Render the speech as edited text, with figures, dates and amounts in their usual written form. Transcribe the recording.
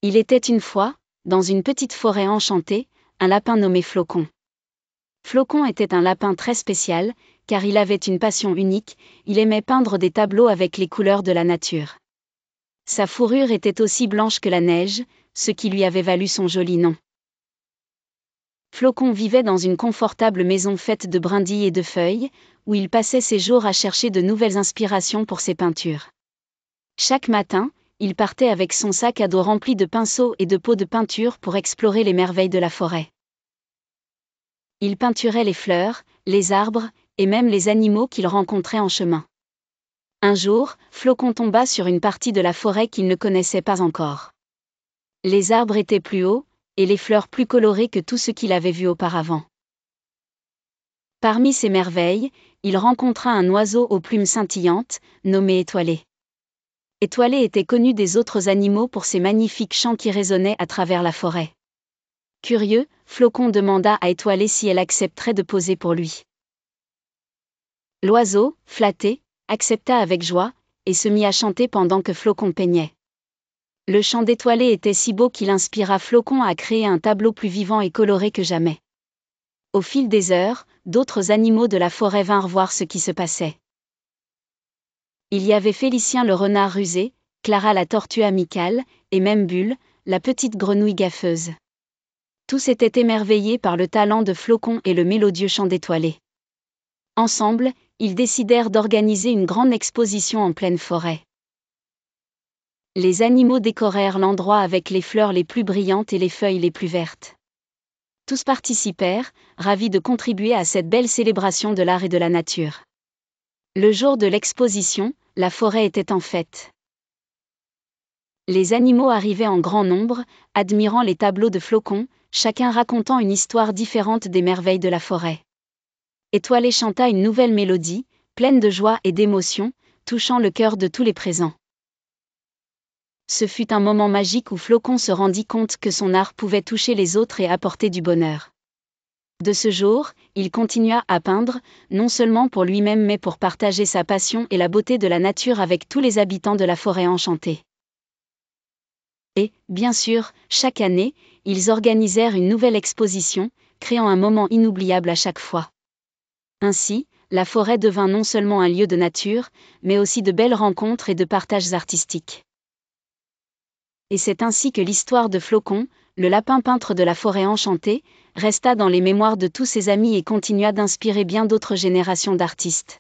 Il était une fois, dans une petite forêt enchantée, un lapin nommé Flocon. Flocon était un lapin très spécial, car il avait une passion unique, il aimait peindre des tableaux avec les couleurs de la nature. Sa fourrure était aussi blanche que la neige, ce qui lui avait valu son joli nom. Flocon vivait dans une confortable maison faite de brindilles et de feuilles, où il passait ses jours à chercher de nouvelles inspirations pour ses peintures. Chaque matin, il partait avec son sac à dos rempli de pinceaux et de pots de peinture pour explorer les merveilles de la forêt. Il peinturait les fleurs, les arbres, et même les animaux qu'il rencontrait en chemin. Un jour, Flocon tomba sur une partie de la forêt qu'il ne connaissait pas encore. Les arbres étaient plus hauts, et les fleurs plus colorées que tout ce qu'il avait vu auparavant. Parmi ces merveilles, il rencontra un oiseau aux plumes scintillantes, nommé Étoilé. Étoilé était connu des autres animaux pour ses magnifiques chants qui résonnaient à travers la forêt. Curieux, Flocon demanda à Étoilé si elle accepterait de poser pour lui. L'oiseau, flatté, accepta avec joie, et se mit à chanter pendant que Flocon peignait. Le chant d'Étoilé était si beau qu'il inspira Flocon à créer un tableau plus vivant et coloré que jamais. Au fil des heures, d'autres animaux de la forêt vinrent voir ce qui se passait. Il y avait Félicien le renard rusé, Clara la tortue amicale, et même Bulle, la petite grenouille gaffeuse. Tous étaient émerveillés par le talent de Flocon et le mélodieux chant d'Étoilé. Ensemble, ils décidèrent d'organiser une grande exposition en pleine forêt. Les animaux décorèrent l'endroit avec les fleurs les plus brillantes et les feuilles les plus vertes. Tous participèrent, ravis de contribuer à cette belle célébration de l'art et de la nature. Le jour de l'exposition, la forêt était en fête. Les animaux arrivaient en grand nombre, admirant les tableaux de Flocon, chacun racontant une histoire différente des merveilles de la forêt. Étoilé chanta une nouvelle mélodie, pleine de joie et d'émotion, touchant le cœur de tous les présents. Ce fut un moment magique où Flocon se rendit compte que son art pouvait toucher les autres et apporter du bonheur. De ce jour, il continua à peindre, non seulement pour lui-même mais pour partager sa passion et la beauté de la nature avec tous les habitants de la forêt enchantée. Et, bien sûr, chaque année, ils organisèrent une nouvelle exposition, créant un moment inoubliable à chaque fois. Ainsi, la forêt devint non seulement un lieu de nature, mais aussi de belles rencontres et de partages artistiques. Et c'est ainsi que l'histoire de Flocon, le lapin peintre de la forêt enchantée, resta dans les mémoires de tous ses amis et continua d'inspirer bien d'autres générations d'artistes.